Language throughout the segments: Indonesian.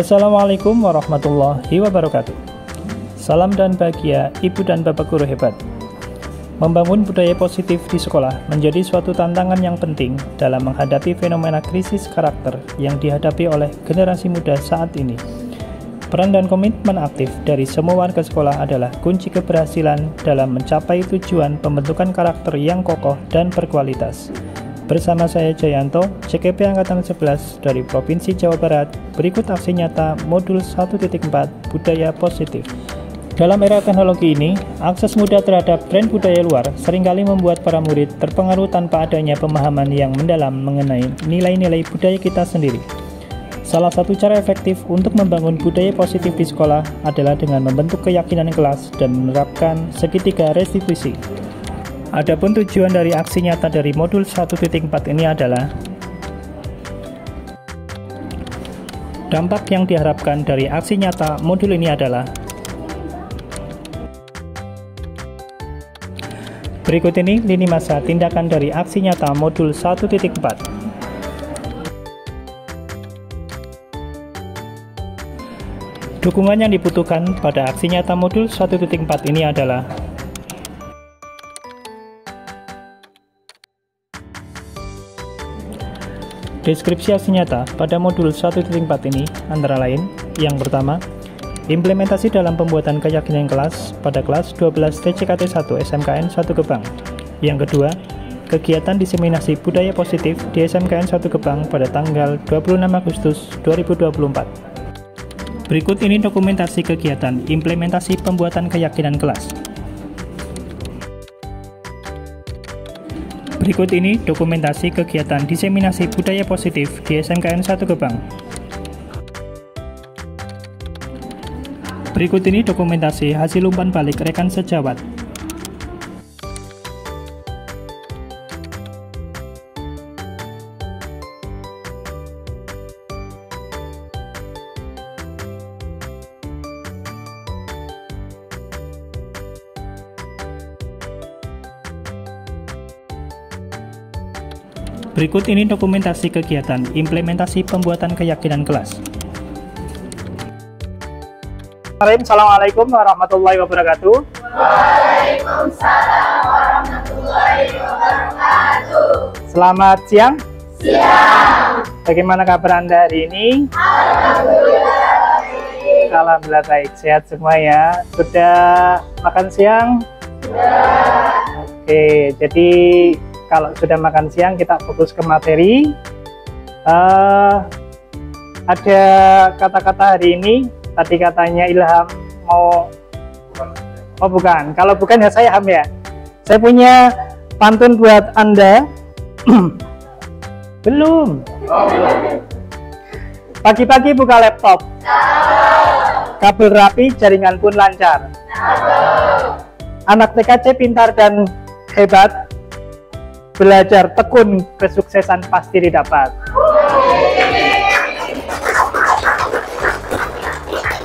Assalamualaikum warahmatullahi wabarakatuh. Salam dan bahagia Ibu dan Bapak guru hebat. Membangun budaya positif di sekolah menjadi suatu tantangan yang penting dalam menghadapi fenomena krisis karakter yang dihadapi oleh generasi muda saat ini. Peran dan komitmen aktif dari semua warga sekolah adalah kunci keberhasilan dalam mencapai tujuan pembentukan karakter yang kokoh dan berkualitas. Bersama saya Jayanto, CKP Angkatan 11 dari Provinsi Jawa Barat, berikut aksi nyata Modul 1.4 Budaya Positif. Dalam era teknologi ini, akses mudah terhadap tren budaya luar seringkali membuat para murid terpengaruh tanpa adanya pemahaman yang mendalam mengenai nilai-nilai budaya kita sendiri. Salah satu cara efektif untuk membangun budaya positif di sekolah adalah dengan membentuk keyakinan kelas dan menerapkan segitiga restitusi. Adapun tujuan dari aksi nyata dari Modul 1.4 ini adalah dampak yang diharapkan dari aksi nyata modul ini adalah berikut ini lini masa tindakan dari aksi nyata Modul 1.4. Dukungan yang dibutuhkan pada aksi nyata Modul 1.4 ini adalah deskripsi aksi nyata pada Modul 1.4 ini antara lain: yang pertama, implementasi dalam pembuatan keyakinan kelas pada kelas 12 TCKT 1 SMKN 1 Gebang. Yang kedua, kegiatan diseminasi budaya positif di SMKN 1 Gebang pada tanggal 26 Agustus 2024. Berikut ini dokumentasi kegiatan implementasi pembuatan keyakinan kelas. Berikut ini dokumentasi kegiatan diseminasi budaya positif di SMKN 1 Gebang. Berikut ini dokumentasi hasil umpan balik rekan sejawat. Berikut ini dokumentasi kegiatan implementasi pembuatan keyakinan kelas. Assalamualaikum warahmatullahi wabarakatuh. Waalaikumsalam warahmatullahi wabarakatuh. Selamat siang. Siang. Bagaimana kabar Anda hari ini? Alhamdulillah baik, sehat semua ya. Sudah makan siang? Sudah. Oke, jadi kalau sudah makan siang kita fokus ke materi. Ada kata-kata hari ini, tadi katanya Ilham mau, oh bukan, kalau bukan ya saya Ham ya. Saya punya pantun buat Anda. Belum. Pagi-pagi buka laptop. Kabel rapi, jaringan pun lancar. Anak TKC pintar dan hebat. Belajar tekun, kesuksesan pasti didapat.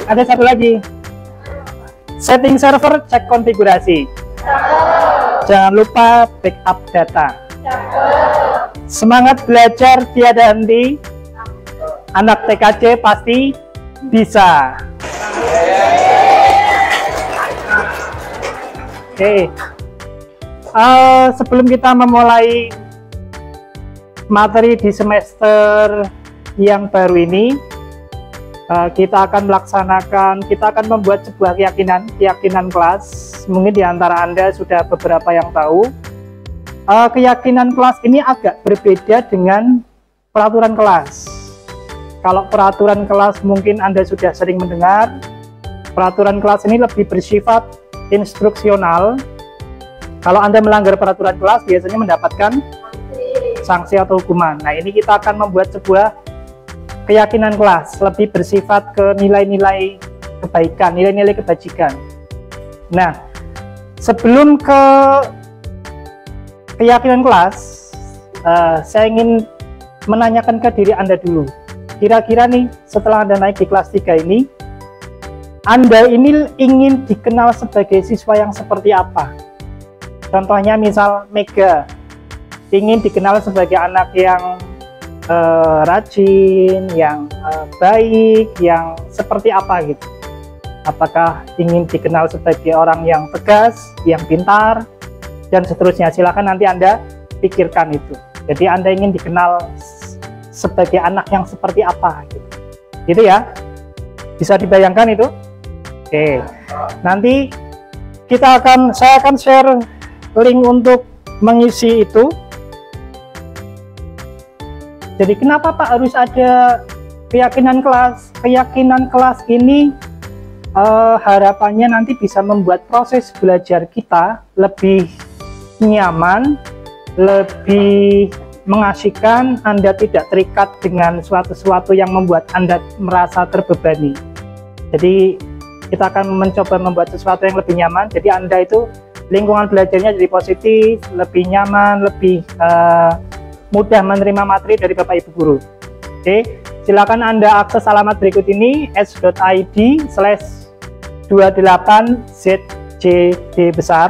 Ada satu lagi. Setting server, cek konfigurasi. Jangan lupa backup data. Semangat belajar tiada henti. Anak TKC pasti bisa. Oke. Sebelum kita memulai materi di semester yang baru ini, kita akan membuat sebuah keyakinan kelas. Mungkin di antara Anda sudah beberapa yang tahu, keyakinan kelas ini agak berbeda dengan peraturan kelas. Kalau peraturan kelas mungkin Anda sudah sering mendengar, peraturan kelas ini lebih bersifat instruksional. Kalau Anda melanggar peraturan kelas, biasanya mendapatkan sanksi atau hukuman. Nah, ini kita akan membuat sebuah keyakinan kelas, lebih bersifat ke nilai-nilai kebaikan, nilai-nilai kebajikan. Nah, sebelum ke keyakinan kelas, saya ingin menanyakan ke diri Anda dulu. Kira-kira nih, setelah Anda naik di kelas 3 ini, Anda ini ingin dikenal sebagai siswa yang seperti apa? Contohnya misal Mega ingin dikenal sebagai anak yang rajin, yang baik, yang seperti apa gitu? Apakah ingin dikenal sebagai orang yang tegas, yang pintar, dan seterusnya? Silakan nanti Anda pikirkan itu. Jadi Anda ingin dikenal sebagai anak yang seperti apa gitu. Gitu ya. Bisa dibayangkan itu? Oke. Nanti saya akan share link untuk mengisi itu. Jadi kenapa Pak harus ada keyakinan kelas? Keyakinan kelas ini harapannya nanti bisa membuat proses belajar kita lebih nyaman, lebih mengasihkan. Anda tidak terikat dengan sesuatu yang membuat Anda merasa terbebani. Jadi kita akan mencoba membuat sesuatu yang lebih nyaman. Jadi Anda itu lingkungan belajarnya jadi positif, lebih nyaman, lebih mudah menerima materi dari Bapak Ibu Guru. Oke, silakan Anda akses alamat berikut ini s.id/28zjd besar.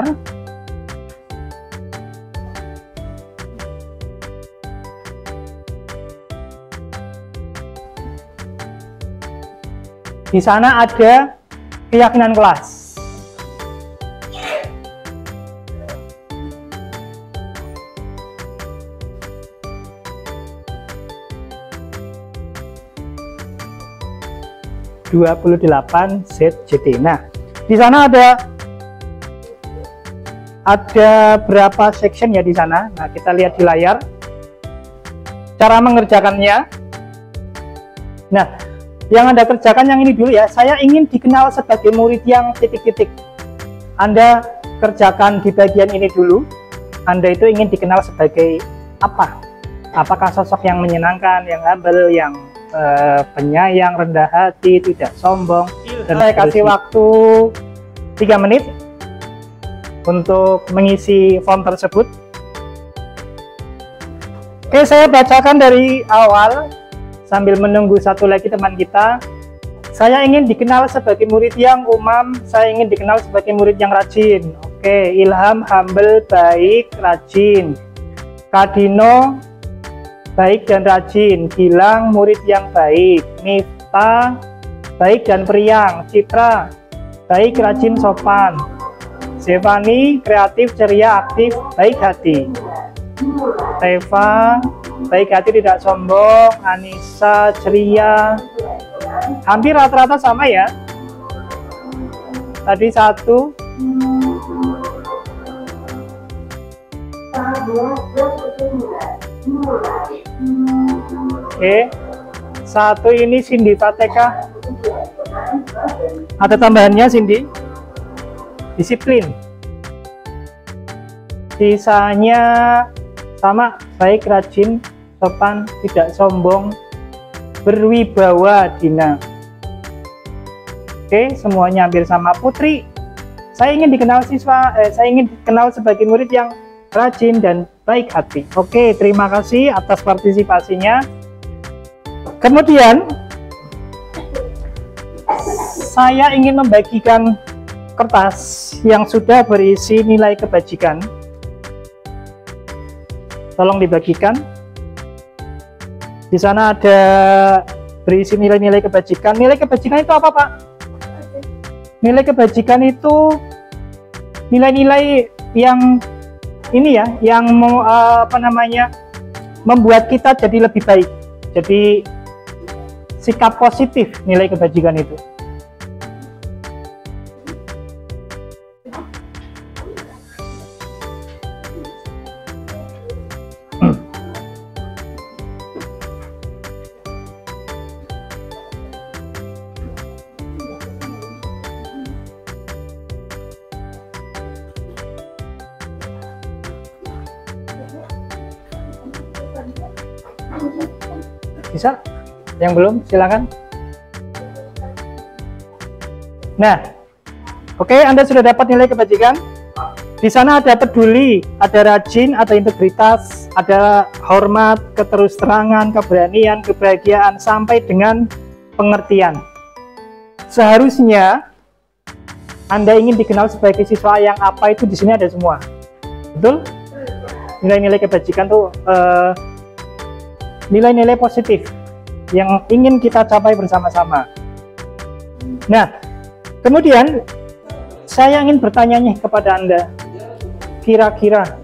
Di sana ada keyakinan kelas. (28zjd). Nah, di sana ada berapa section ya di sana? Nah, kita lihat di layar cara mengerjakannya. Nah, yang Anda kerjakan yang ini dulu ya. Saya ingin dikenal sebagai murid yang titik-titik. Anda kerjakan di bagian ini dulu. Anda itu ingin dikenal sebagai apa? Apakah sosok yang menyenangkan, yang humble, yang penyayang, rendah hati, tidak sombong? Dan saya kasih waktu 3 menit untuk mengisi form tersebut. Oke, saya bacakan dari awal sambil menunggu satu lagi teman kita. Saya ingin dikenal sebagai murid yang umam, saya ingin dikenal sebagai murid yang rajin. Oke, Ilham humble, baik, rajin. Kadino baik dan rajin. Gilang murid yang baik. Miftah baik dan periang. Citra baik, rajin, sopan. Zevani kreatif, ceria, aktif, baik hati. Teva baik hati, tidak sombong. Anissa ceria. Hampir rata-rata sama ya. Tadi 1. Oke, 1 ini Cindy Fateka. Ada tambahannya Cindy. Disiplin. Sisanya sama, baik, rajin, sopan, tidak sombong, berwibawa. Dina. Oke, semuanya hampir sama. Putri, saya ingin dikenal saya ingin dikenal sebagai murid yang rajin dan baik hati. Oke, terima kasih atas partisipasinya. Kemudian saya ingin membagikan kertas yang sudah berisi nilai kebajikan. Tolong dibagikan. Di sana ada berisi nilai-nilai kebajikan. Nilai kebajikan itu apa, Pak? Nilai kebajikan itu nilai-nilai yang ini ya, yang membuat kita jadi lebih baik. Jadi sikap positif nilai kebajikan itu. Bisa? Yang belum, silakan. Nah, oke, Anda sudah dapat nilai kebajikan. Di sana ada peduli, ada rajin, ada integritas, ada hormat, keterus-terangan, keberanian, kebahagiaan, sampai dengan pengertian. Seharusnya Anda ingin dikenal sebagai siswa yang apa, itu di sini ada semua. Betul? Nilai-nilai kebajikan tuh nilai-nilai positif yang ingin kita capai bersama-sama. Nah, kemudian saya ingin bertanya nih kepada Anda, kira-kira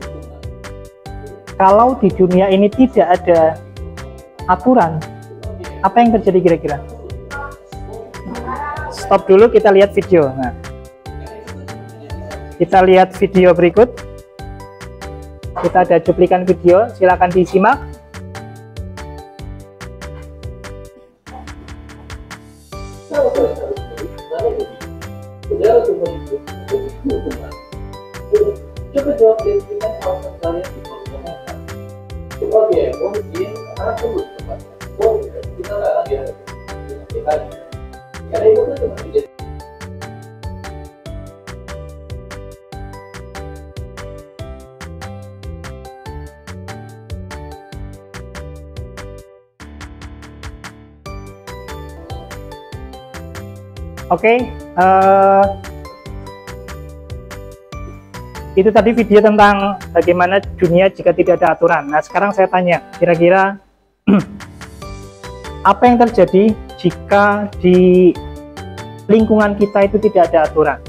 kalau di dunia ini tidak ada aturan, apa yang terjadi kira-kira? Stop dulu, kita lihat video. Nah, kita lihat video berikut. Kita ada cuplikan video, silakan disimak. Coba jawab dengan alasan kalian di kolom komentar. Oke, mungkin anak tersebut tepatnya. Kita nggak lagi ada lagi. Karena itu kan cuma menjadi. Oke, itu tadi video tentang bagaimana dunia jika tidak ada aturan. Nah, sekarang saya tanya, kira-kira apa yang terjadi jika di lingkungan kita itu tidak ada aturan?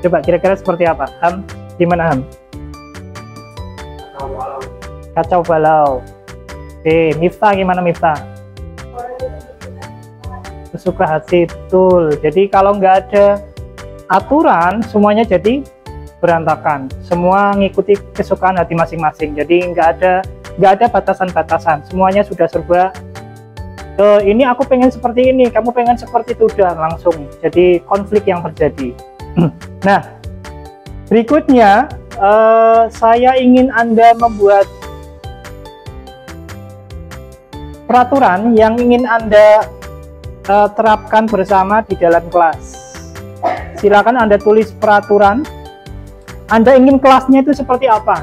Coba kira-kira seperti apa? Ham, gimana Ham? Kacau balau. Oke, Miftah gimana Miftah? Suka hati, betul. Jadi kalau nggak ada aturan, semuanya jadi berantakan. Semua ngikuti kesukaan hati masing-masing. Jadi nggak ada batasan-batasan. Semuanya sudah serba. Ini aku pengen seperti ini, kamu pengen seperti itu, udah langsung. Jadi konflik yang terjadi. Nah, berikutnya saya ingin Anda membuat peraturan yang ingin Anda terapkan bersama di dalam kelas. Silakan Anda tulis peraturan. Anda ingin kelasnya itu seperti apa?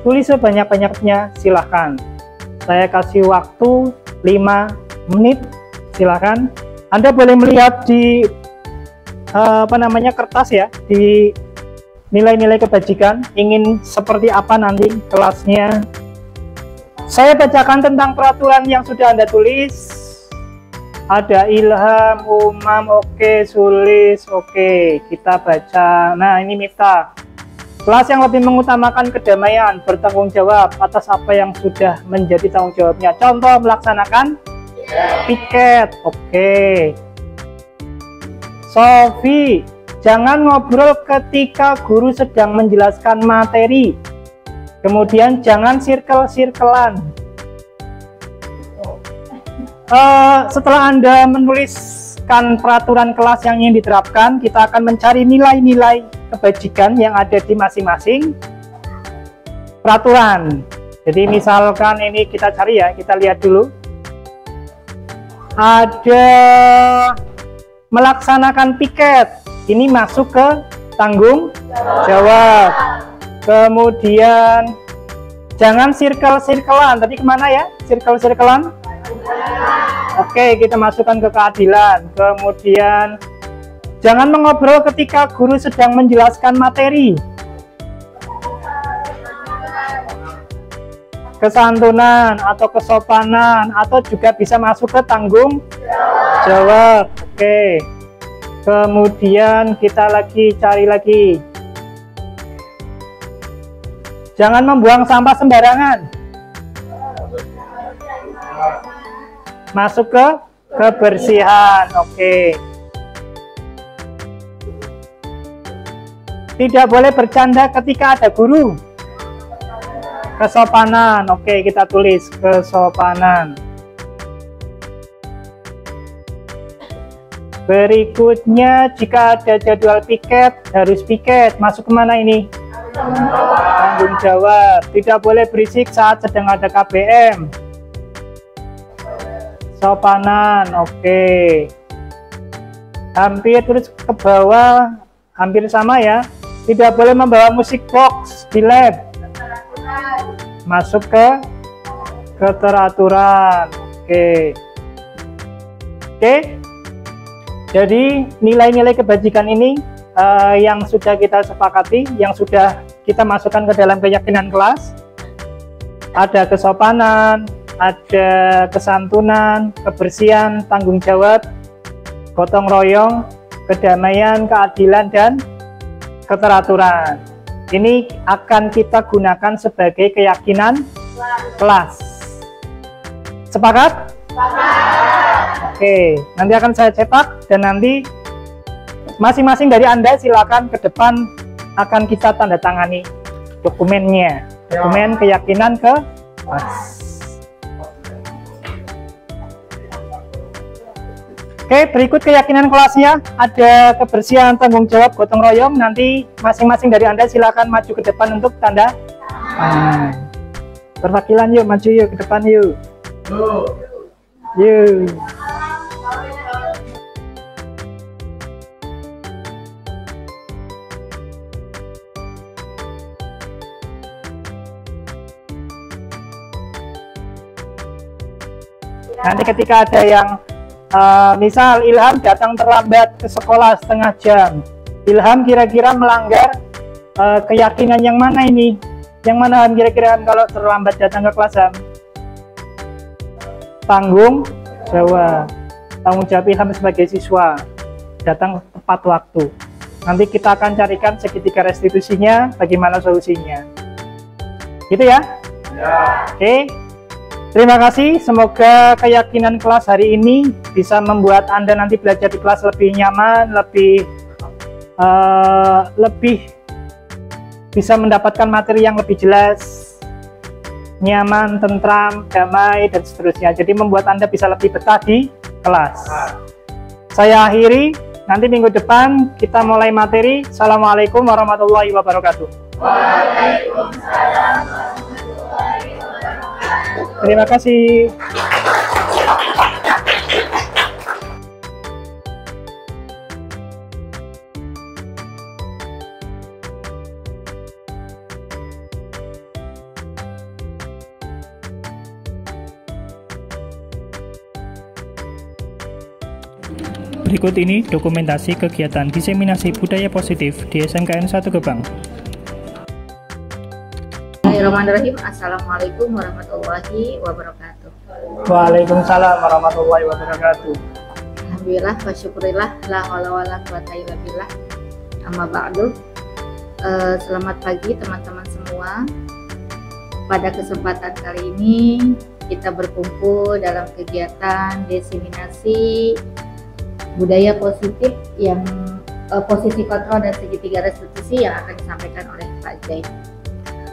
Tulis sebanyak-banyaknya, silakan. Saya kasih waktu 5 menit, silakan. Anda boleh melihat di kertas ya, di nilai-nilai kebajikan, ingin seperti apa nanti kelasnya. Saya bacakan tentang peraturan yang sudah Anda tulis. Ada Ilham, Umam, oke, Sulis, oke, kita baca. Nah, ini Miftah. Kelas yang lebih mengutamakan kedamaian, bertanggung jawab atas apa yang sudah menjadi tanggung jawabnya. Contoh, melaksanakan piket, oke. Sofi, jangan ngobrol ketika guru sedang menjelaskan materi. Kemudian jangan circle-circlean. Setelah Anda menuliskan peraturan kelas yang ingin diterapkan, kita akan mencari nilai-nilai kebajikan yang ada di masing-masing peraturan. Jadi misalkan ini kita cari ya, kita lihat dulu. Ada melaksanakan piket, ini masuk ke tanggung jawab. Kemudian jangan circle-circlean, tadi kemana ya circle-circlean? Oke, kita masukkan ke keadilan. Kemudian jangan mengobrol ketika guru sedang menjelaskan materi. Kesantunan atau kesopanan, atau juga bisa masuk ke tanggung jawab. Oke. Kemudian kita cari lagi. Jangan membuang sampah sembarangan. Masuk ke kebersihan. Oke. Tidak boleh bercanda ketika ada guru. Kesopanan. Oke, kita tulis kesopanan. Berikutnya, jika ada jadwal piket, harus piket. Masuk kemana ini? Tanggung jawab. Tidak boleh berisik saat sedang ada KBM. Sopanan, oke. Hampir terus ke bawah, hampir sama ya. Tidak boleh membawa musik box di lab. Masuk ke keteraturan, oke. Oke. Jadi nilai-nilai kebajikan ini yang sudah kita sepakati, yang sudah kita masukkan ke dalam keyakinan kelas. Ada kesopanan, ada kesantunan, kebersihan, tanggung jawab, gotong royong, kedamaian, keadilan, dan keteraturan. Ini akan kita gunakan sebagai keyakinan kelas. Sepakat? Oke, nanti akan saya cetak dan nanti masing-masing dari Anda silakan ke depan akan kita tanda tangani dokumennya. Dokumen keyakinan kelas. Oke, berikut keyakinan kelasnya. Ada kebersihan, tanggung jawab, gotong royong. Nanti masing-masing dari Anda silakan maju ke depan untuk tanda. Perwakilan yuk, maju yuk ke depan yuk. Yuk. Nanti ketika ada yang misal Ilham datang terlambat ke sekolah setengah jam, Ilham kira-kira melanggar keyakinan yang mana ini? Yang mana kira-kira kalau terlambat datang ke kelas Ham? Tanggung jawab Ilham sebagai siswa datang tepat waktu. Nanti kita akan carikan segitiga restitusinya, bagaimana solusinya. Gitu ya? Ya. Oke. Terima kasih, semoga keyakinan kelas hari ini bisa membuat Anda nanti belajar di kelas lebih nyaman, lebih bisa mendapatkan materi yang lebih jelas, nyaman, tentram, damai, dan seterusnya. Jadi membuat Anda bisa lebih betah di kelas. Saya akhiri, nanti minggu depan kita mulai materi. Assalamualaikum warahmatullahi wabarakatuh. Waalaikumsalam. Terima kasih. Berikut ini dokumentasi kegiatan diseminasi budaya positif di SMKN 1 Gebang. Bismillahirrahmanirrahim. Assalamualaikum warahmatullahi wabarakatuh. Waalaikumsalam warahmatullahi wabarakatuh. Alhamdulillah wa syukurillah la haula wala quwata illa billah. Amma ba'du. Selamat pagi teman-teman semua. Pada kesempatan kali ini kita berkumpul dalam kegiatan diseminasi budaya positif yang posisi kontrol dan segitiga restitusi yang akan disampaikan oleh Pak Jai.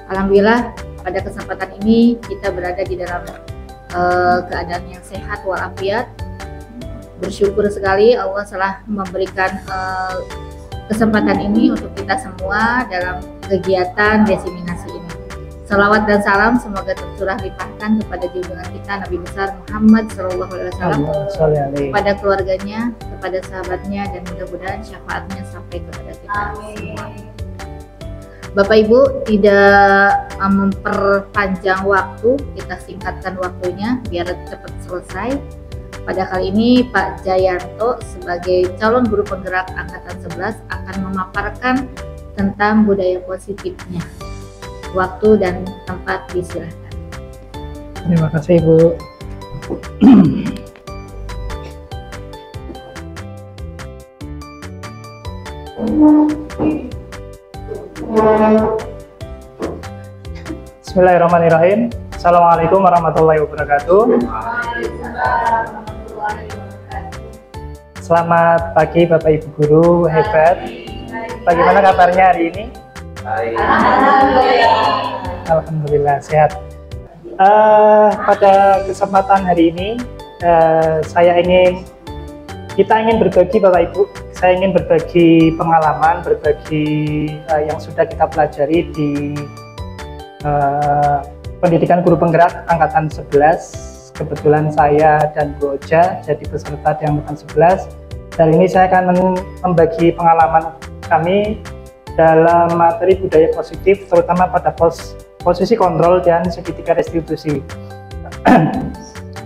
Alhamdulillah pada kesempatan ini kita berada di dalam keadaan yang sehat walafiat. Bersyukur sekali Allah telah memberikan kesempatan ini untuk kita semua dalam kegiatan diseminasi ini. Salawat dan salam semoga tercurah limpahkan kepada junjungan kita Nabi besar Muhammad SAW, kepada keluarganya, kepada sahabatnya, dan mudah-mudahan syafaatnya sampai kepada kita semua. Bapak Ibu, tidak memperpanjang waktu, kita singkatkan waktunya biar cepat selesai. Pada kali ini Pak Jayanto sebagai calon guru penggerak angkatan 11 akan memaparkan tentang budaya positifnya. Waktu dan tempat disilahkan. Terima kasih Bu. Bismillahirrahmanirrahim. Assalamualaikum warahmatullahi wabarakatuh. Selamat pagi Bapak Ibu Guru hebat. Bagaimana kabarnya hari ini? Alhamdulillah sehat. Pada kesempatan hari ini kita ingin berbagi Bapak Ibu. Saya ingin berbagi pengalaman, berbagi yang sudah kita pelajari di pendidikan guru penggerak angkatan 11. Kebetulan saya dan Bu Oja jadi peserta di angkatan 11. Dan ini saya akan membagi pengalaman kami dalam materi budaya positif, terutama pada posisi kontrol dan segitiga restitusi.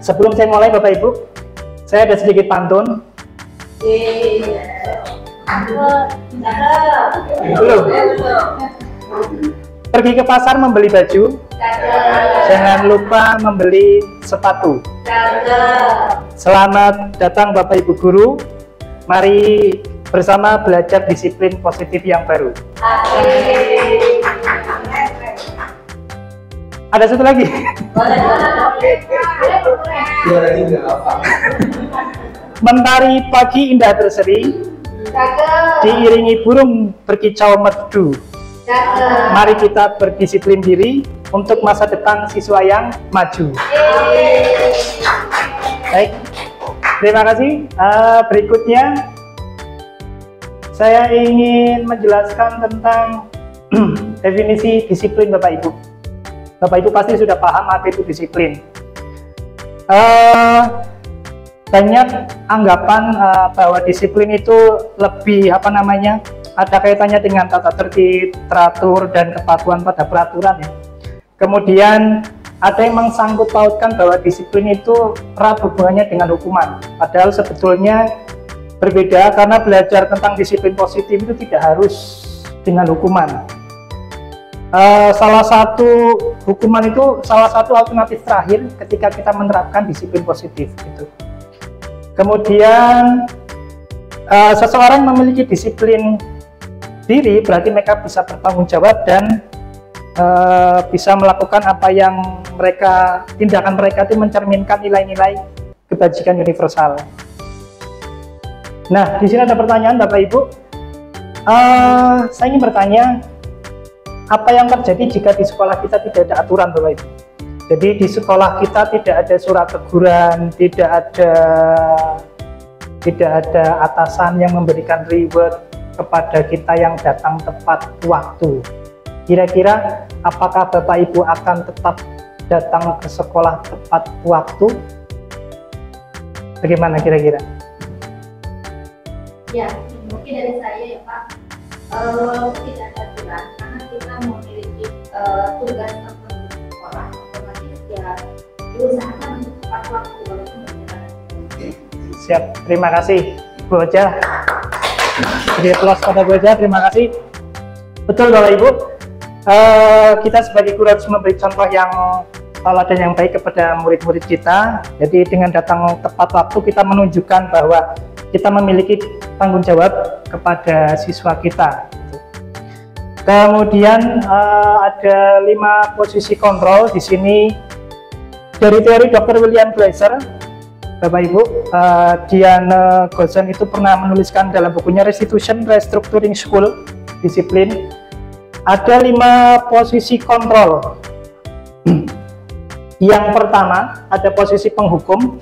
Sebelum saya mulai Bapak Ibu, saya ada sedikit pantun. Belum. Pergi ke pasar membeli baju, Jangan lupa membeli sepatu. Selamat datang Bapak Ibu Guru. Mari bersama belajar disiplin positif yang baru. Ada satu lagi. Mentari pagi indah berseri, diiringi burung berkicau merdu. Mari kita berdisiplin diri untuk masa depan siswa yang maju. Baik, terima kasih. Berikutnya saya ingin menjelaskan tentang definisi disiplin Bapak Ibu. Bapak Ibu pasti sudah paham apa itu disiplin. Banyak anggapan bahwa disiplin itu lebih ada kaitannya dengan tata tertib, teratur, dan kepatuhan pada peraturan ya. Kemudian ada yang mengsangkut pautkan bahwa disiplin itu erat hubungannya dengan hukuman. Padahal sebetulnya berbeda, karena belajar tentang disiplin positif itu tidak harus dengan hukuman. Salah satu hukuman itu salah satu alternatif terakhir ketika kita menerapkan disiplin positif gitu. Kemudian seseorang memiliki disiplin diri berarti mereka bisa bertanggung jawab dan bisa melakukan apa yang tindakan mereka itu mencerminkan nilai-nilai kebajikan universal. Nah, di sini ada pertanyaan Bapak Ibu. Saya ingin bertanya, apa yang terjadi jika di sekolah kita tidak ada aturan Bapak Ibu? Jadi di sekolah kita tidak ada surat teguran, tidak ada atasan yang memberikan reward kepada kita yang datang tepat waktu. Kira-kira apakah Bapak Ibu akan tetap datang ke sekolah tepat waktu? Bagaimana kira-kira? Ya, mungkin dari saya ya Pak, walaupun tidak ada aturan, karena kita memiliki tugas tertentu di sekolah, otomatis ya diusahakan untuk tepat waktu walaupun berjalan. Siap, terima kasih Bu Oja. Jadi plus pada Bu Oja, terima kasih. Betul Bapak Ibu, kita sebagai guru harus memberi contoh yang teladan yang baik kepada murid-murid kita. Jadi dengan datang tepat waktu kita menunjukkan bahwa kita memiliki tanggung jawab kepada siswa kita. Kemudian ada 5 posisi kontrol di sini dari teori Dr. William Glasser. Bapak Ibu, Diana Gosen itu pernah menuliskan dalam bukunya Restitution Restructuring School Disiplin. Ada 5 posisi kontrol. Yang pertama ada posisi penghukum.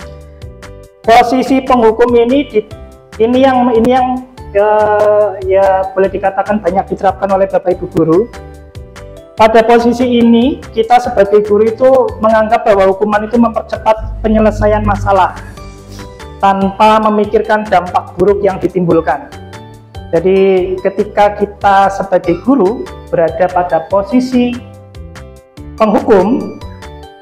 Posisi penghukum ini yang boleh dikatakan banyak diterapkan oleh Bapak Ibu guru. Pada posisi ini kita sebagai guru itu menganggap bahwa hukuman itu mempercepat penyelesaian masalah tanpa memikirkan dampak buruk yang ditimbulkan. Jadi ketika kita sebagai guru berada pada posisi penghukum,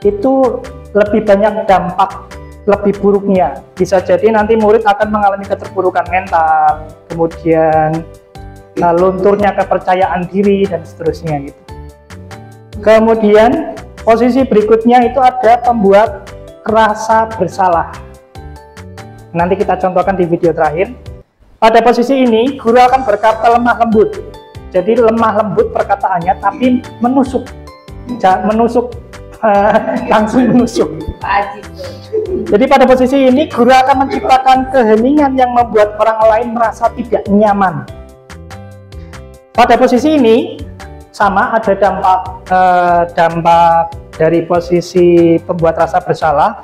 itu lebih banyak dampak lebih buruknya. Bisa jadi nanti murid akan mengalami keterpurukan mental, kemudian lunturnya kepercayaan diri dan seterusnya gitu. Kemudian posisi berikutnya itu ada pembuat rasa bersalah. Nanti kita contohkan di video terakhir. Pada posisi ini guru akan berkata lemah lembut. Jadi lemah lembut perkataannya tapi menusuk. Langsung menusuk. Jadi pada posisi ini guru akan menciptakan keheningan yang membuat orang lain merasa tidak nyaman. Pada posisi ini sama ada dampak dari posisi pembuat rasa bersalah,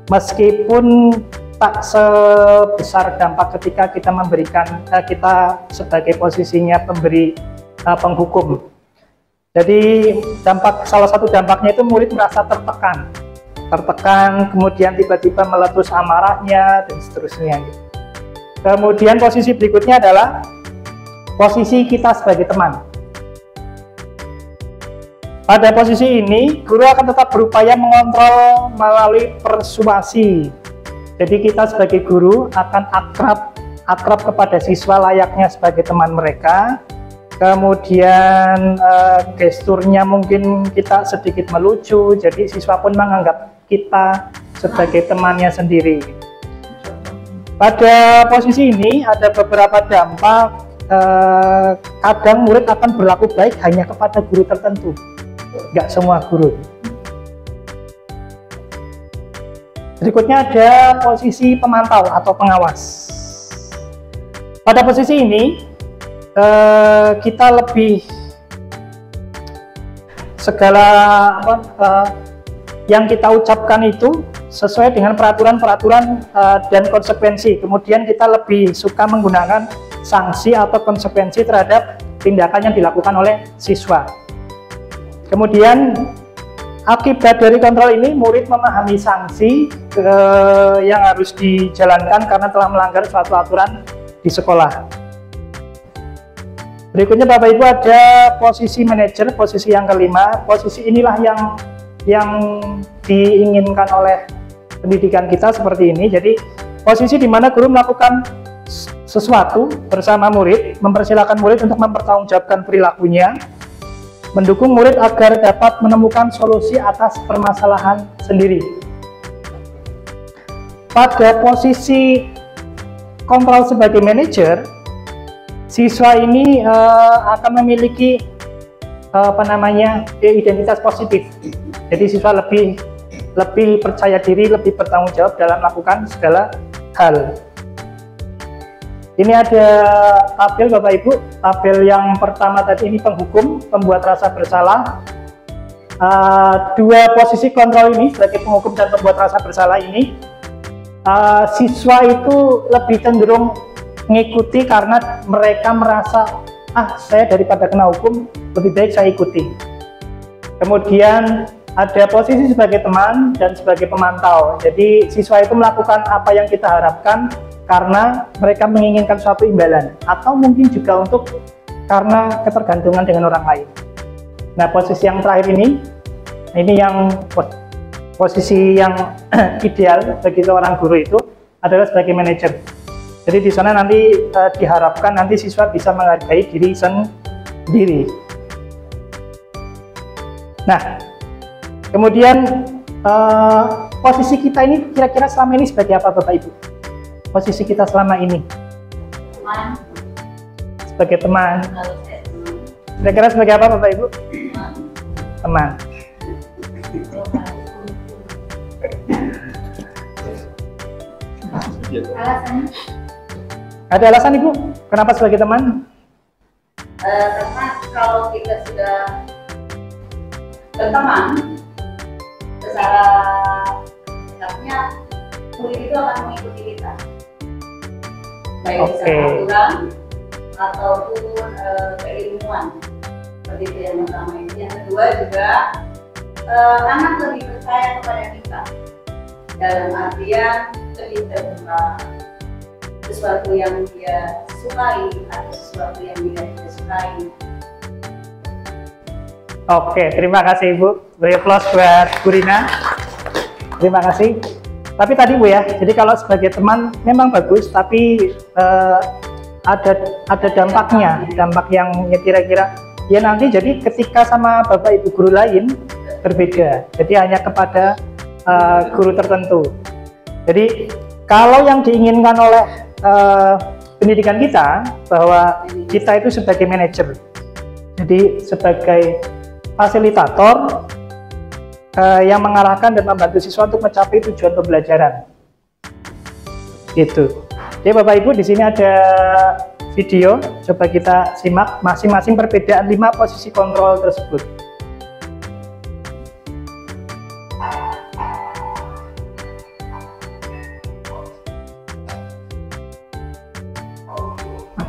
meskipun tak sebesar dampak ketika kita kita sebagai posisinya pemberi penghukum. Jadi salah satu dampaknya itu murid merasa tertekan, kemudian tiba-tiba meletus amarahnya dan seterusnya. Kemudian posisi berikutnya adalah posisi kita sebagai teman. Pada posisi ini, guru akan tetap berupaya mengontrol melalui persuasi. Jadi kita sebagai guru akan akrab kepada siswa layaknya sebagai teman mereka. kemudian gesturnya mungkin kita sedikit melucu, jadi siswa pun menganggap kita sebagai temannya sendiri. Pada posisi ini ada beberapa dampak. Kadang murid akan berlaku baik hanya kepada guru tertentu, nggak semua guru. Berikutnya ada posisi pemantau atau pengawas. Pada posisi ini kita lebih segala yang kita ucapkan itu sesuai dengan peraturan-peraturan dan konsekuensi. Kemudian kita lebih suka menggunakan sanksi atau konsekuensi terhadap tindakan yang dilakukan oleh siswa. Kemudian akibat dari kontrol ini, murid memahami sanksi yang harus dijalankan karena telah melanggar suatu aturan di sekolah. Berikutnya Bapak Ibu ada posisi manajer, posisi yang kelima. Posisi inilah yang diinginkan oleh pendidikan kita seperti ini. Jadi posisi di mana guru melakukan sesuatu bersama murid, mempersilahkan murid untuk mempertanggungjawabkan perilakunya, mendukung murid agar dapat menemukan solusi atas permasalahan sendiri. Pada posisi kontrol sebagai manajer, siswa ini akan memiliki identitas positif. Jadi siswa lebih percaya diri, lebih bertanggung jawab dalam melakukan segala hal. Ini ada tabel Bapak Ibu. Tabel yang pertama tadi ini penghukum, pembuat rasa bersalah. Dua posisi kontrol ini sebagai penghukum dan pembuat rasa bersalah ini, siswa itu lebih cenderung mengikuti karena mereka merasa, saya daripada kena hukum, lebih baik saya ikuti. Kemudian ada posisi sebagai teman dan sebagai pemantau. Jadi siswa itu melakukan apa yang kita harapkan karena mereka menginginkan suatu imbalan, atau mungkin juga karena ketergantungan dengan orang lain. Nah, posisi yang terakhir ini yang posisi yang ideal bagi seorang guru itu adalah sebagai manajer. Jadi di sana nanti diharapkan nanti siswa bisa menghargai diri sendiri. Nah, kemudian posisi kita ini kira-kira selama ini sebagai apa Bapak Ibu? Posisi kita selama ini Teman. sebagai teman. Kalau saya teman. Kira-kira sebagai apa Bapak Ibu? Teman. Alasannya? Ada alasan Ibu? Kenapa sebagai teman? Karena kalau kita sudah berteman, secara sikapnya murid itu akan mengikuti kita, baik secara aturan ataupun keilmuan. Seperti itu yang pertama. Yang kedua juga anak lebih percaya kepada kita dalam artian lebih terbuka, sesuatu yang dia sukai atau sesuatu yang dia tidak sukai. Oke, terima kasih Ibu. Beri aplaus buat Bu Rina. Terima kasih. Tapi tadi Bu ya, jadi kalau sebagai teman memang bagus, tapi ada dampaknya, dampak yang kira-kira ya nanti jadi ketika sama Bapak Ibu guru lain berbeda. Jadi hanya kepada guru tertentu. Jadi kalau yang diinginkan oleh pendidikan kita bahwa kita itu sebagai manajer, jadi sebagai fasilitator yang mengarahkan dan membantu siswa untuk mencapai tujuan pembelajaran. Gitu. Jadi Bapak Ibu di sini ada video, coba kita simak masing-masing perbedaan 5 posisi kontrol tersebut.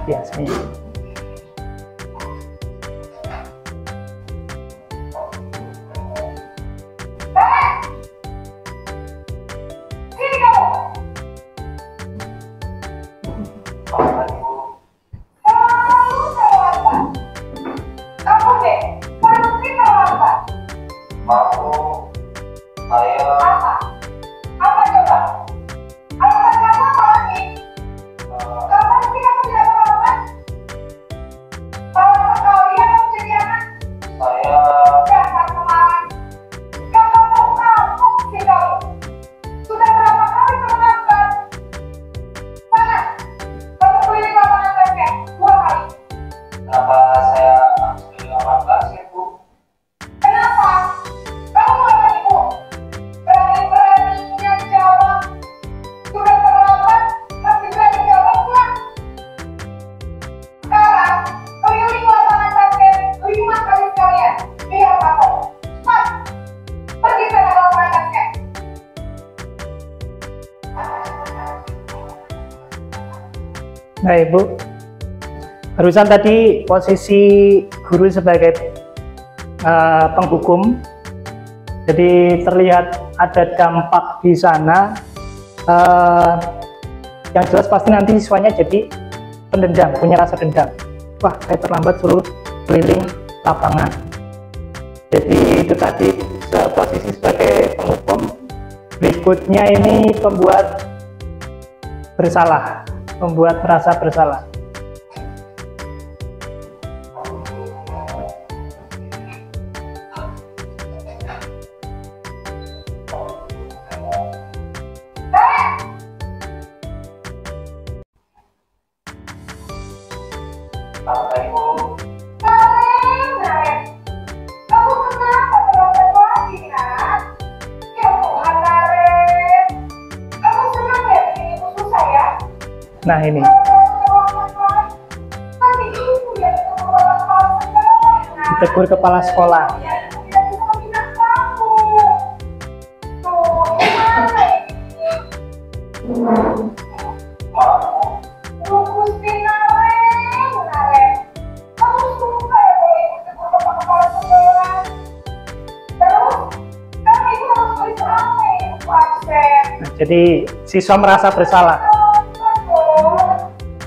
Biasanya. Kamu deh, Kenapa saya harus ke awal kelas ya, Bu? Kenapa? Kamu apa ibu? Berani-beraninya jawab. Sudah terlambat, masih berani jawab nggak? Sekarang, keliling lapangan basket 5 kali sekalian. Lihat aku. Mas, pergi ke lapangan basket. Nah, Ibu, barusan tadi posisi guru sebagai penghukum, jadi terlihat ada dampak di sana. Yang jelas pasti nanti siswanya jadi pendendam, punya rasa dendam. Wah, saya terlambat suruh keliling lapangan. Jadi itu tadi posisi sebagai penghukum. Berikutnya ini pembuat bersalah, membuat merasa bersalah. Apa Ibu? Naren, kamu kenapa terlambat lagi, nak? Ya Tuhan, Naren. Kamu senang ya bikin ibu susah ya? Nah ini, Nanti ibu yang ketemu bapak kepala sekolah, nak. tegur kepala sekolah. Ya, ibu yang bisa meminta kamu. Tuh, gimana ini? Maaf, Bu. Lu Gusti Naren. Kamu suka ya kalau ibu tegur bapak kepala sekolah? Terus, kan ibu harus tulis apa ya, ibu absen? Nah, jadi siswa merasa bersalah.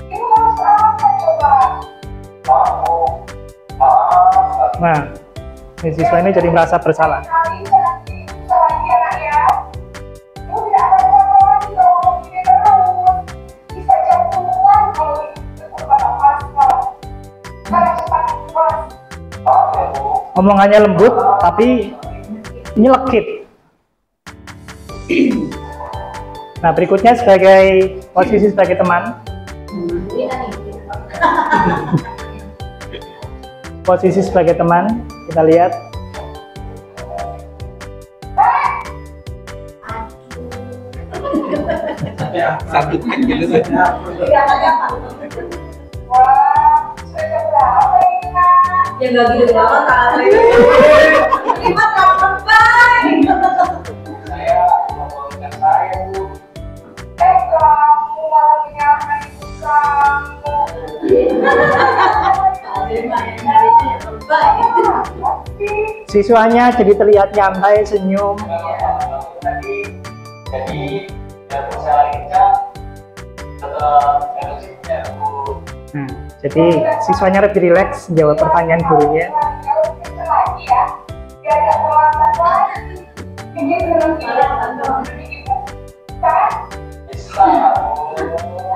Ibu harus apa coba? Maaf, Bu. Maaf. Nah, ini siswa ini jadi merasa bersalah. Kali nanti bisa lagi ya, nak ya. Ibu tidak akan apa-apa lagi kalau ngomong gini terus. Bisa jatuhan kalau ibu tegur bapak kepala sekolah. Sekarang cepat kelas. Maaf ya, Bu. Omongannya lembut, tapi nyelekit. Nah, berikutnya sebagai posisi sebagai teman. Posisi sebagai teman, kita lihat. Satu gitu tuh. Wah, sudah berapa ini, nak? Ya nggak gitu banget kali. Lima tahun baik. Saya ngomongkan saya, Bu. Kamu malah menyalahkan ibu kamu. Siswanya jadi terlihat nyantai, senyum. Tadi, jadi yang saya lihat setelah emosinya, Bu. Nah, jadi siswanya lebih rileks jawab pertanyaan gurunya. Kalau kita lagi ya, biar gak terlambat lagi. Bikin senang kita untuk ibu. Kan? Bisa, Bu.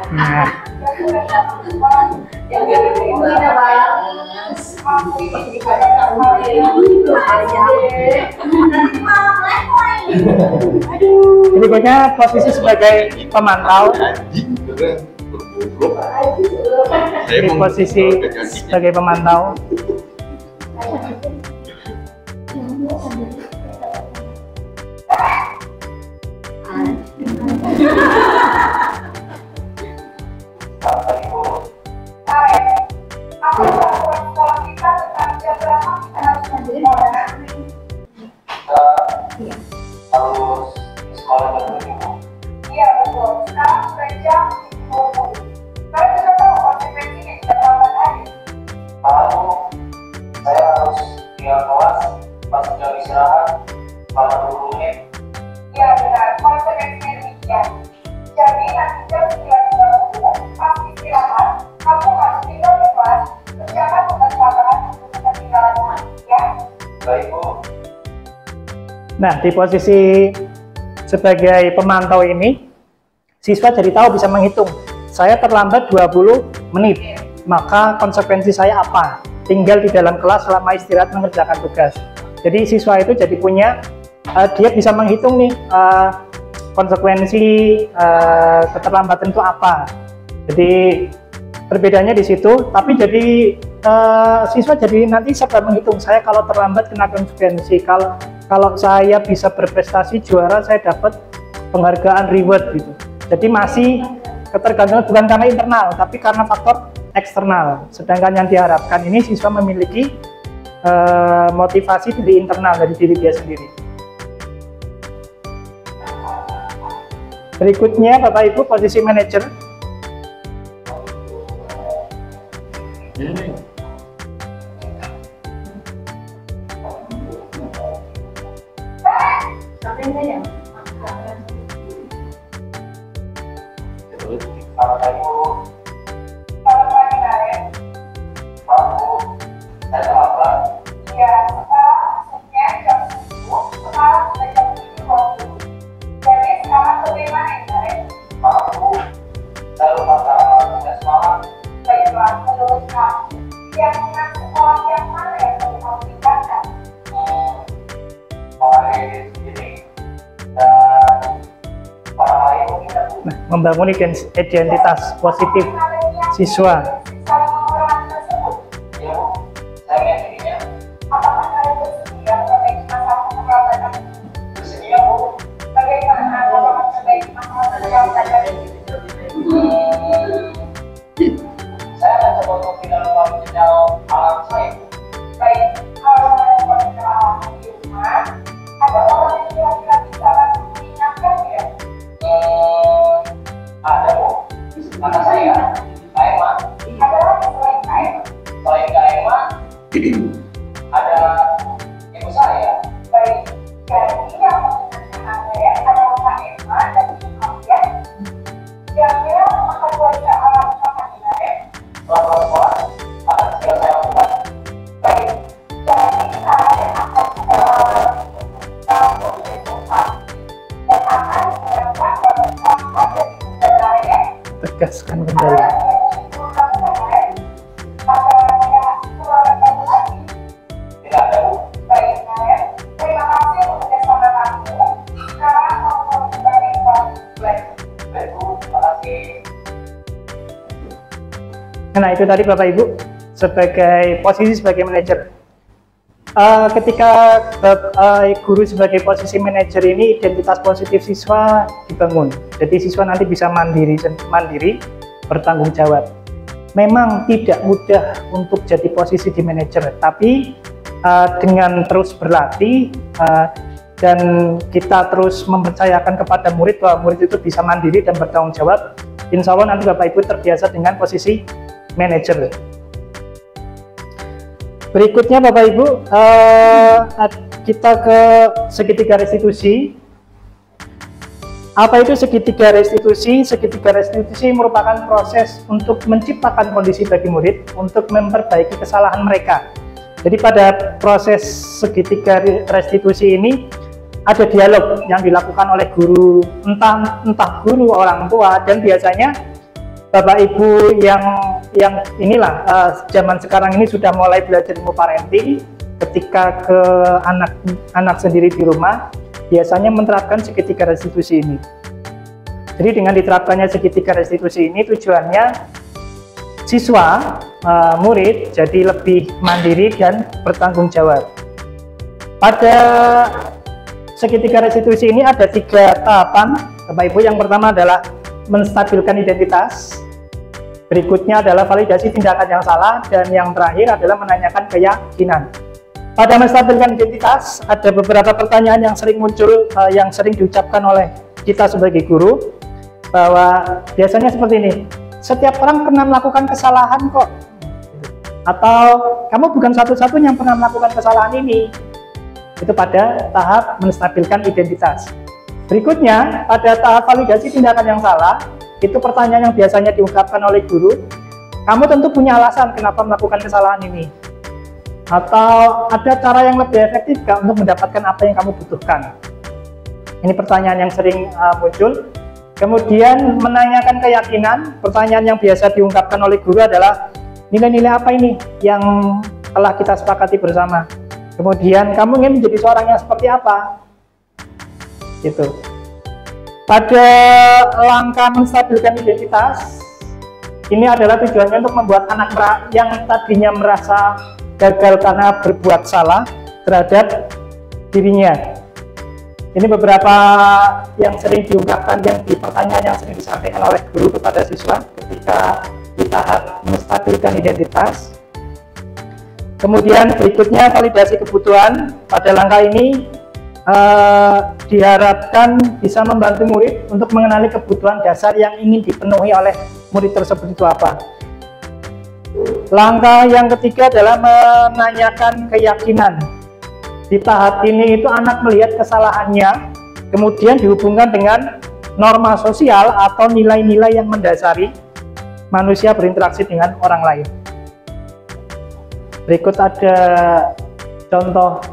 Nah, Ya sudah satu sekolah. Yang gitu ibu kita balas. Mampu ini pada kamu. Nanti malam lagi. berikutnya posisi sebagai pemantau. Anjing, keren. Bergoblok. Saya Ini mau posisi sebagai pemantau. Apa Ibu? Aku peraturan sekolah kita tentang jam berapa kita harus masuk sekolah. Kita harus di sekolah dulu, Ibu. Iya betul. Sekarang sudah jam 20. Kalian sudah tahu konsekuensinya jika terlambat lagi. Lalu saya harus tinggal kelas pas jam istirahat selama 20 menit. Iya benar. Konsekuensinya demikian. Jadi nanti jam 9.30 pas istirahat, kamu harus tinggal di kelas. Kerjakan tugas lapangan untuk ketinggalan rumah. Ya. Baik, Bu. Nah, di posisi sebagai pemantau ini, siswa jadi tahu bisa menghitung. Saya terlambat 20 menit, maka konsekuensi saya apa? Tinggal di dalam kelas selama istirahat mengerjakan tugas. Jadi siswa itu jadi punya, dia bisa menghitung nih konsekuensi keterlambatan itu apa. Jadi perbedaannya di situ, tapi jadi siswa jadi nanti serba menghitung, saya kalau terlambat kena konsekuensi, kalau saya bisa berprestasi juara saya dapat penghargaan reward gitu. Jadi masih ketergantungan bukan karena internal tapi karena faktor eksternal. Sedangkan yang diharapkan ini siswa memiliki motivasi dari internal, dari diri dia sendiri. Berikutnya Bapak Ibu, posisi manajer. Membangun identitas positif siswa. Saya akan coba untuk tidak lupa menjawab alam saya. Baik, kalau menjawab di rumah, ada orang yang kira-kira bisa langsung mengingatkan ya? Ada Bu, anak saya, Kak Emma. Ada lagi selain Kak Emma? Selain Kak Emma, ada ibu saya. Baik, jadi yang mengingatkan Anda adalah Kak Emma dan ibu kalian. Kira-kira akan baca alam sama Anda? Selama sekolah, akan segera saya lakukan. Baik, jadi saya akan dan akan mendapat bersama dari bunda saya. Tegaskan kendali. Tidak ada Bu. Baik, Naya. Terima kasih untuk kerjasama kamu. Sekarang kamu mau kembali ke kelas. Baik Bu, terima kasih. Nah itu tadi Bapak Ibu sebagai posisi sebagai manajer. Ketika guru sebagai posisi manajer ini, identitas positif siswa dibangun. Jadi siswa nanti bisa mandiri, bertanggung jawab. Memang tidak mudah untuk jadi posisi di manajer, tapi dengan terus berlatih dan kita terus mempercayakan kepada murid bahwa murid itu bisa mandiri dan bertanggung jawab, insya Allah nanti Bapak Ibu terbiasa dengan posisi manajer. Berikutnya Bapak Ibu, kita ke segitiga restitusi. Apa itu segitiga restitusi? Segitiga restitusi merupakan proses untuk menciptakan kondisi bagi murid untuk memperbaiki kesalahan mereka. Jadi pada proses segitiga restitusi ini ada dialog yang dilakukan oleh guru, entah guru, orang tua, dan biasanya Bapak Ibu yang inilah zaman sekarang ini sudah mulai belajar ilmu parenting. Ketika ke anak sendiri di rumah, biasanya menerapkan segitiga restitusi ini. Jadi dengan diterapkannya segitiga restitusi ini tujuannya siswa, murid jadi lebih mandiri dan bertanggung jawab. Pada segitiga restitusi ini ada 3 tahapan Bapak Ibu. Yang pertama adalah menstabilkan identitas, berikutnya adalah validasi tindakan yang salah, dan yang terakhir adalah menanyakan keyakinan. Pada menstabilkan identitas, ada beberapa pertanyaan yang sering muncul, yang sering diucapkan oleh kita sebagai guru, bahwa biasanya seperti ini, setiap orang pernah melakukan kesalahan kok, atau kamu bukan satu-satunya yang pernah melakukan kesalahan ini. Itu pada tahap menstabilkan identitas. Berikutnya, pada tahap validasi tindakan yang salah, itu pertanyaan yang biasanya diungkapkan oleh guru, kamu tentu punya alasan kenapa melakukan kesalahan ini. Atau ada cara yang lebih efektif gak untuk mendapatkan apa yang kamu butuhkan? Ini pertanyaan yang sering muncul. Kemudian menanyakan keyakinan, pertanyaan yang biasa diungkapkan oleh guru adalah nilai-nilai apa ini yang telah kita sepakati bersama. Kemudian kamu ingin menjadi seorang yang seperti apa? Gitu. Pada langkah menstabilkan identitas, Ini adalah tujuannya untuk membuat anak yang tadinya merasa gagal karena berbuat salah terhadap dirinya. Ini beberapa yang sering diungkapkan, pertanyaan yang sering disampaikan oleh guru kepada siswa ketika di tahap menstabilkan identitas. Kemudian berikutnya validasi kebutuhan. Pada langkah ini diharapkan bisa membantu murid untuk mengenali kebutuhan dasar yang ingin dipenuhi oleh murid tersebut itu apa. Langkah yang ketiga adalah menanyakan keyakinan. Di tahap ini itu anak melihat kesalahannya, kemudian dihubungkan dengan norma sosial atau nilai-nilai yang mendasari manusia berinteraksi dengan orang lain. Berikut ada contoh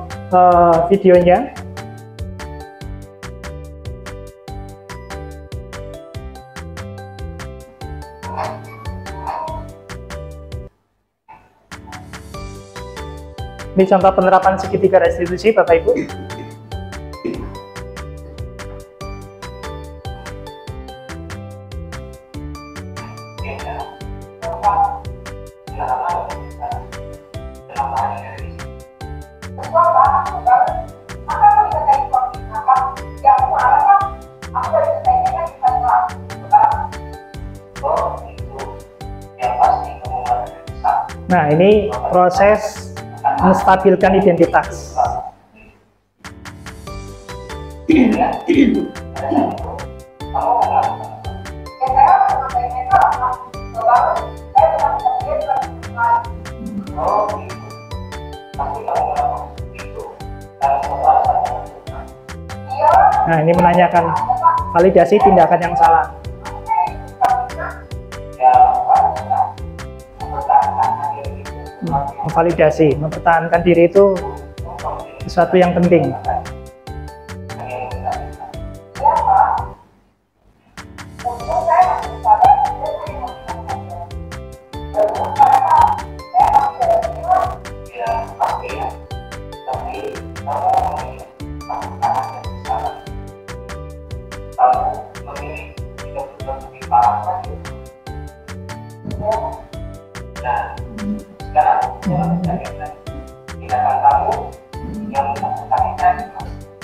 videonya. Ini contoh penerapan segitiga restitusi, Bapak Ibu. Nah, ini proses menstabilkan identitas. Nah, ini menanyakan validasi tindakan yang salah. Memvalidasi, mempertahankan diri itu sesuatu yang penting.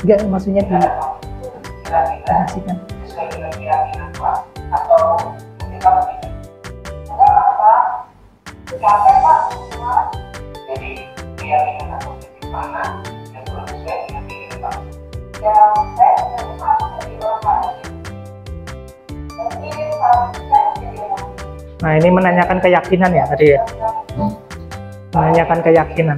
Enggak, maksudnya diasihkan. Nah, ini menanyakan keyakinan ya tadi ya. Menanyakan keyakinan.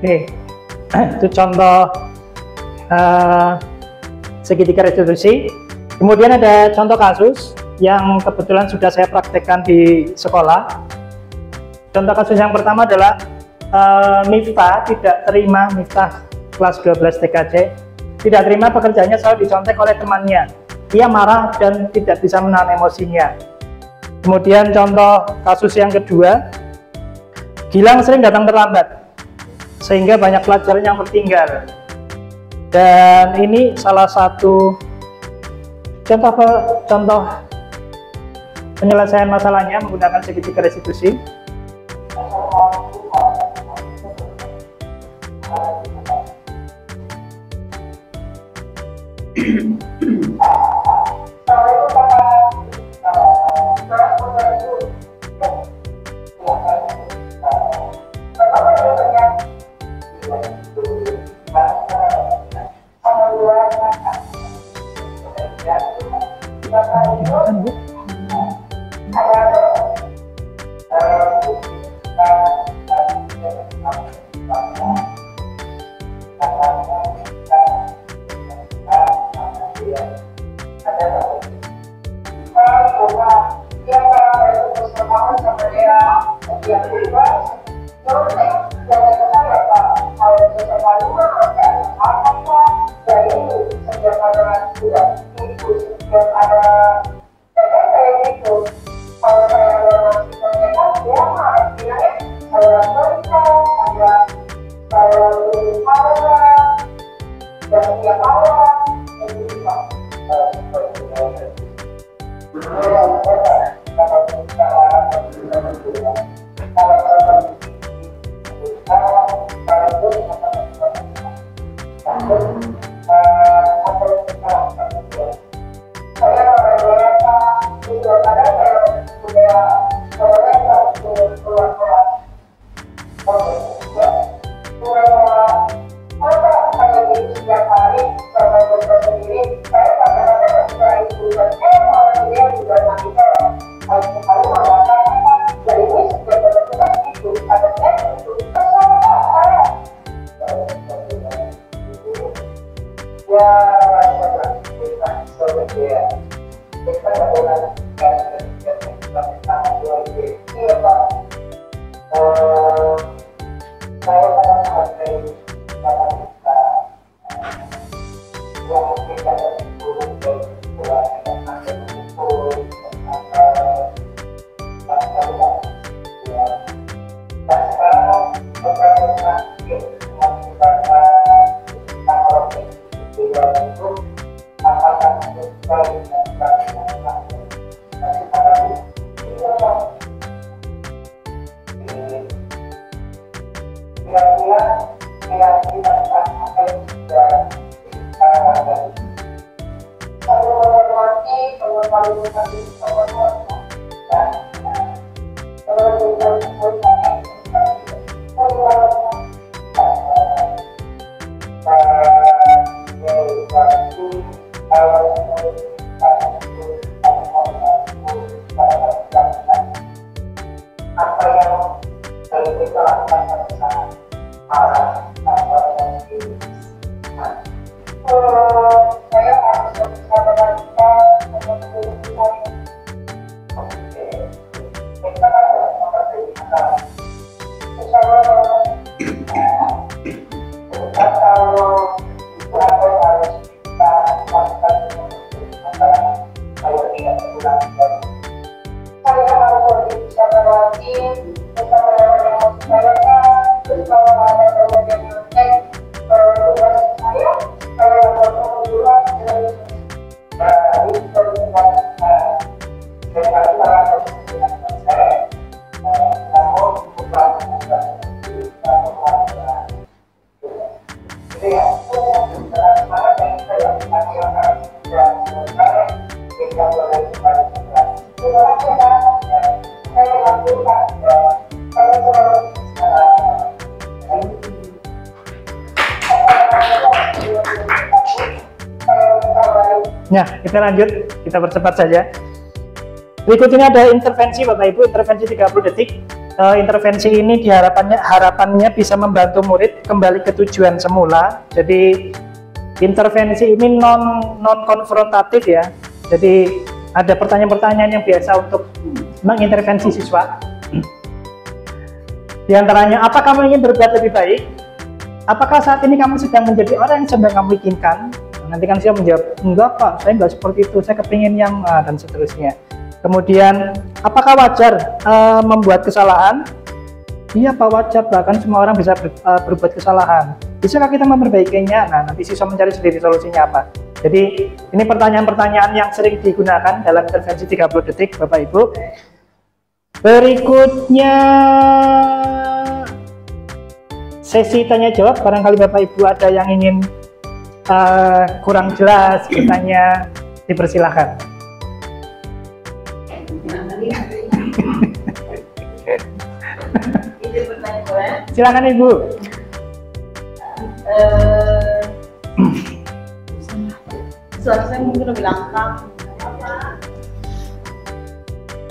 Oke, itu contoh segitiga restitusi. Kemudian ada contoh kasus yang kebetulan sudah saya praktekkan di sekolah. Contoh kasus yang pertama adalah Miftah tidak terima, Miftah kelas 12 TKJ tidak terima pekerjaannya selalu dicontek oleh temannya. Ia marah dan tidak bisa menahan emosinya. Kemudian contoh kasus yang kedua, Gilang sering datang terlambat sehingga banyak pelajaran yang tertinggal. Dan ini salah satu contoh penyelesaian masalahnya menggunakan segitiga restitusi. ya. Ada nggak? Bukan, dia kalau itu terus berbangun sama dia bebas. Terus jangan saya Pak, kalau sesuatu rumah apa jadi setiap ada sudah itu setiap ada kayak gitu. Kalau saya ada masih mendengar dia mah bilangnya saya kerja, saya berusaha dan tiap orang itu Pak. Nah, kita lanjut, kita percepat saja. Berikut ini ada intervensi Bapak Ibu, intervensi 30 detik. Intervensi ini harapannya bisa membantu murid kembali ke tujuan semula. Jadi intervensi ini non konfrontatif ya. Jadi ada pertanyaan-pertanyaan yang biasa untuk mengintervensi siswa. Di antaranya, apa kamu ingin berbuat lebih baik? Apakah saat ini kamu sedang menjadi orang yang sedang kamu inginkan? Nanti kan saya menjawab, enggak Pak, saya enggak seperti itu, saya kepingin yang dan seterusnya. Kemudian, apakah wajar membuat kesalahan? Iya Pak, wajar, bahkan semua orang bisa berbuat kesalahan. Bisakah kita memperbaikinya? Nah, nanti siswa mencari sendiri solusinya apa. Jadi, ini pertanyaan-pertanyaan yang sering digunakan dalam intervensi 30 detik, Bapak Ibu. Berikutnya, sesi tanya jawab. Barangkali Bapak Ibu ada yang ingin kurang jelas bertanya, dipersilahkan. Silakan Ibu. Suara saya mungkin lebih lengkap.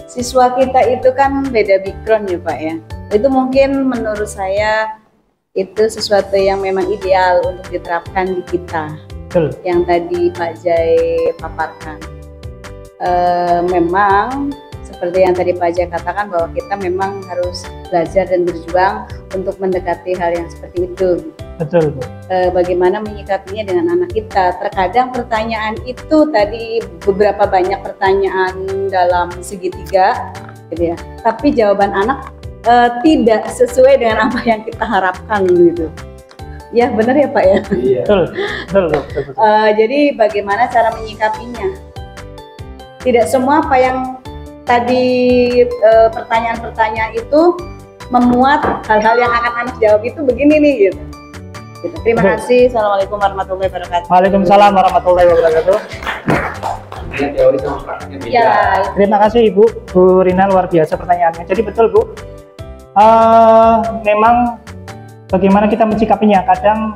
Siswa kita itu kan beda background ya Pak ya. Itu mungkin menurut saya itu sesuatu yang memang ideal untuk diterapkan di kita. Betul. yang tadi Pak Jai paparkan. Memang seperti yang tadi Pak Jai katakan bahwa kita memang harus belajar dan berjuang untuk mendekati hal yang seperti itu. Betul, Bu. Bagaimana menyikapinya dengan anak kita. Terkadang pertanyaan itu tadi beberapa banyak pertanyaan dalam segitiga, gitu ya. Tapi jawaban anak tidak sesuai dengan apa yang kita harapkan, gitu. Ya benar ya Pak ya. Betul, betul, betul, betul. Jadi bagaimana cara menyikapinya? Tidak semua apa yang tadi pertanyaan-pertanyaan itu memuat hal-hal yang akan anak jawab itu begini nih gitu. Terima kasih. Assalamualaikum warahmatullahi wabarakatuh. Waalaikumsalam warahmatullahi wabarakatuh. Teori sama prakteknya beda. Ya, Terima kasih Ibu, Bu Rina, luar biasa pertanyaannya. Jadi betul Bu, memang bagaimana kita menyikapinya. Kadang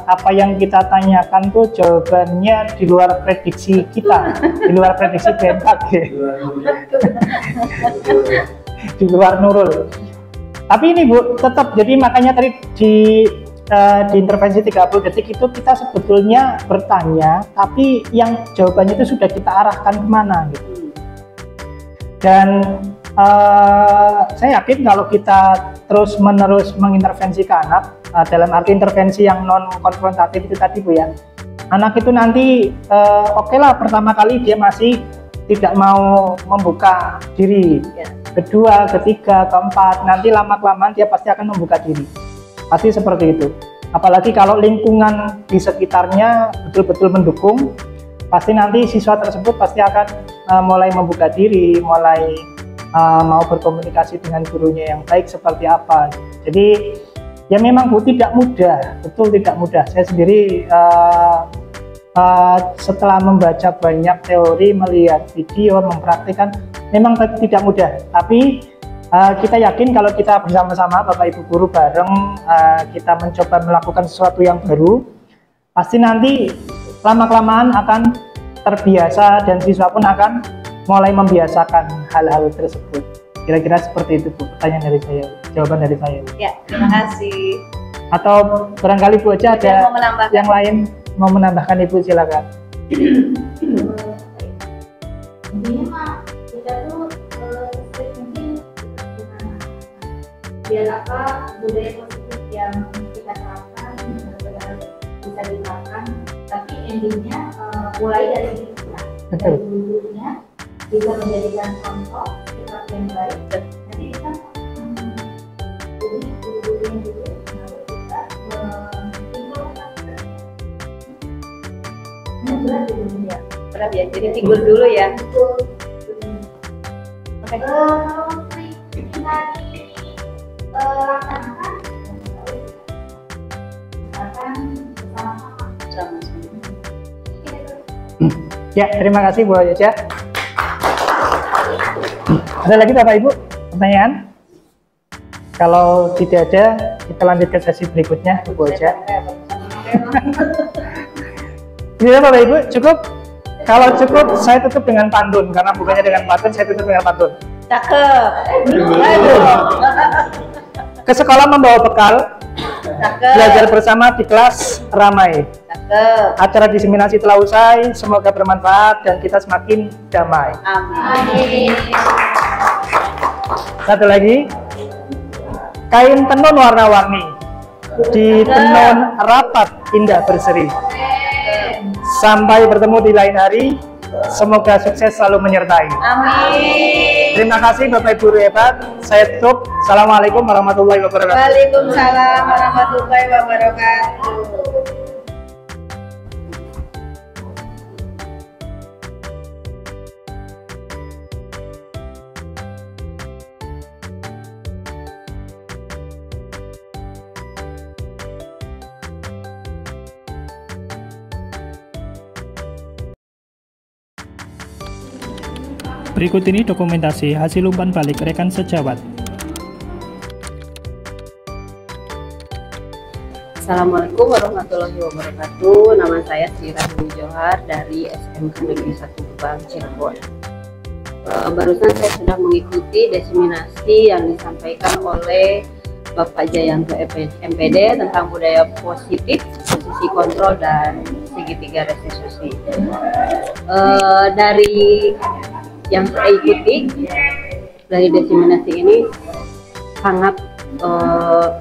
apa yang kita tanyakan tuh jawabannya di luar prediksi kita, di luar prediksi BMKG, di luar Nurul. Tapi ini Bu, tetap jadi makanya tadi di intervensi 30 detik itu kita sebetulnya bertanya, tapi yang jawabannya itu sudah kita arahkan kemana gitu. Dan saya yakin kalau kita terus-menerus mengintervensi ke anak, dalam arti intervensi yang non-konfrontatif itu tadi Bu ya, anak itu nanti oke lah pertama kali dia masih tidak mau membuka diri, kedua, ketiga, keempat, nanti lama-kelamaan dia pasti akan membuka diri. Pasti seperti itu. Apalagi kalau lingkungan di sekitarnya betul-betul mendukung, pasti nanti siswa tersebut pasti akan mulai membuka diri, mulai mau berkomunikasi dengan gurunya yang baik seperti apa. Jadi ya memang Bu tidak mudah, betul tidak mudah. Saya sendiri setelah membaca banyak teori, melihat video, mempraktikkan, memang tidak mudah. Tapi kita yakin kalau kita bersama-sama Bapak Ibu guru bareng kita mencoba melakukan sesuatu yang baru, pasti nanti lama-kelamaan akan terbiasa dan siswa pun akan mulai membiasakan hal-hal tersebut. Kira-kira seperti itu Bu, pertanyaan dari saya, jawaban dari saya. Ya, terima kasih. Atau barangkali Bu aja ada Mau yang lain mau menambahkan Ibu, silakan. Intinya mah kita tuh mungkin biar apa budaya positif yang kita terapkan benar-benar bisa diterapkan, tapi endingnya mulai dari diri kita, dari gurunya bisa menjadikan contoh sikap yang baik. Nanti kita jadi guru-gurunya juga harus kita berat dulu ya. Berat ya, jadi figur dulu ya. Oke. Kalau kita laksanakan bersama-sama. Ya, terima kasih Bu Yaja. Ada lagi Bapak Ibu pertanyaan? Kalau tidak ada, kita lanjut ke sesi berikutnya Bu Yaja. Ini Bapak Ibu, cukup? Kalau cukup, saya tutup dengan pantun. Karena bukannya dengan pantun, saya tutup dengan pantun. Cakep. Ke sekolah membawa bekal, Cakep. belajar bersama di kelas ramai. Cakep. Acara diseminasi telah usai, semoga bermanfaat dan kita semakin damai. Amin. Satu lagi, kain tenun warna-warni, di tenun rapat indah berseri. Sampai bertemu di lain hari, semoga sukses selalu menyertai. Amin. Terima kasih Bapak Ibu hebat. Saya tutup. Assalamualaikum warahmatullahi wabarakatuh. Waalaikumsalam warahmatullahi wabarakatuh. Berikut ini dokumentasi hasil umpan balik rekan sejawat. Assalamualaikum warahmatullahi wabarakatuh. Nama saya Sira Dwi Johar dari SMK Negeri 1 Gebang, Cirebon. Barusan saya sudah mengikuti diseminasi yang disampaikan oleh Bapak Jayanto MPD tentang budaya positif, posisi kontrol dan segi segitiga restitusi. Dari yang saya ikuti dari diseminasi ini sangat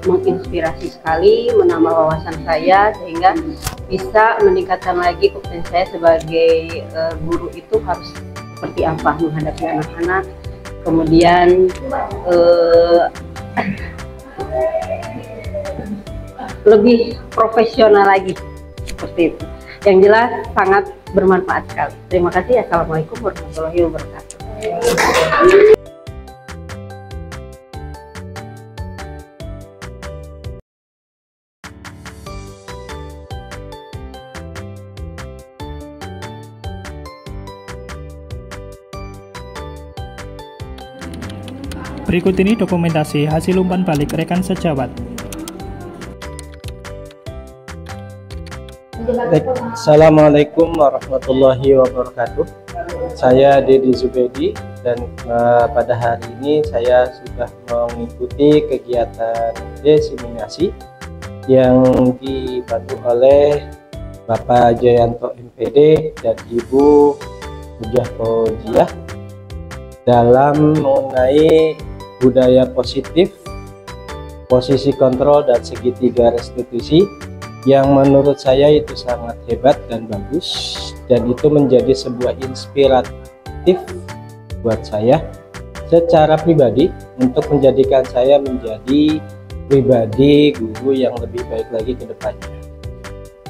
menginspirasi sekali, menambah wawasan saya sehingga bisa meningkatkan lagi kompetensi saya sebagai guru itu harus seperti apa menghadapi anak-anak, kemudian lebih profesional lagi seperti itu. Yang jelas sangat bermanfaat sekali. Terima kasih. Assalamualaikum warahmatullahi wabarakatuh. Berikut ini dokumentasi hasil umpan balik rekan sejawat. Assalamualaikum warahmatullahi wabarakatuh. Saya Dedi Zubedi dan pada hari ini saya sudah mengikuti kegiatan diseminasi yang dibantu oleh Bapak Jayanto MPD dan Ibu Ujah Fauziyah dalam mengenai budaya positif, posisi kontrol dan segitiga restitusi yang menurut saya itu sangat hebat dan bagus, dan itu menjadi sebuah inspiratif buat saya secara pribadi untuk menjadikan saya menjadi pribadi guru yang lebih baik lagi ke depannya.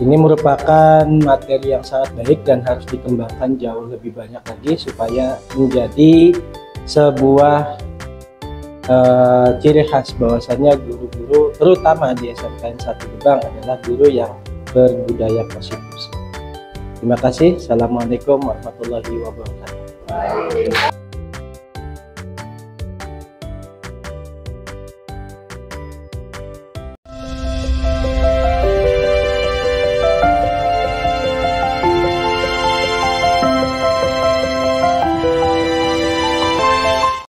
Ini merupakan materi yang sangat baik dan harus dikembangkan jauh lebih banyak lagi supaya menjadi sebuah ciri khas bahwasanya guru-guru terutama di SMKN 1 Gebang adalah guru yang berbudaya positif. Terima kasih. Assalamualaikum warahmatullahi wabarakatuh.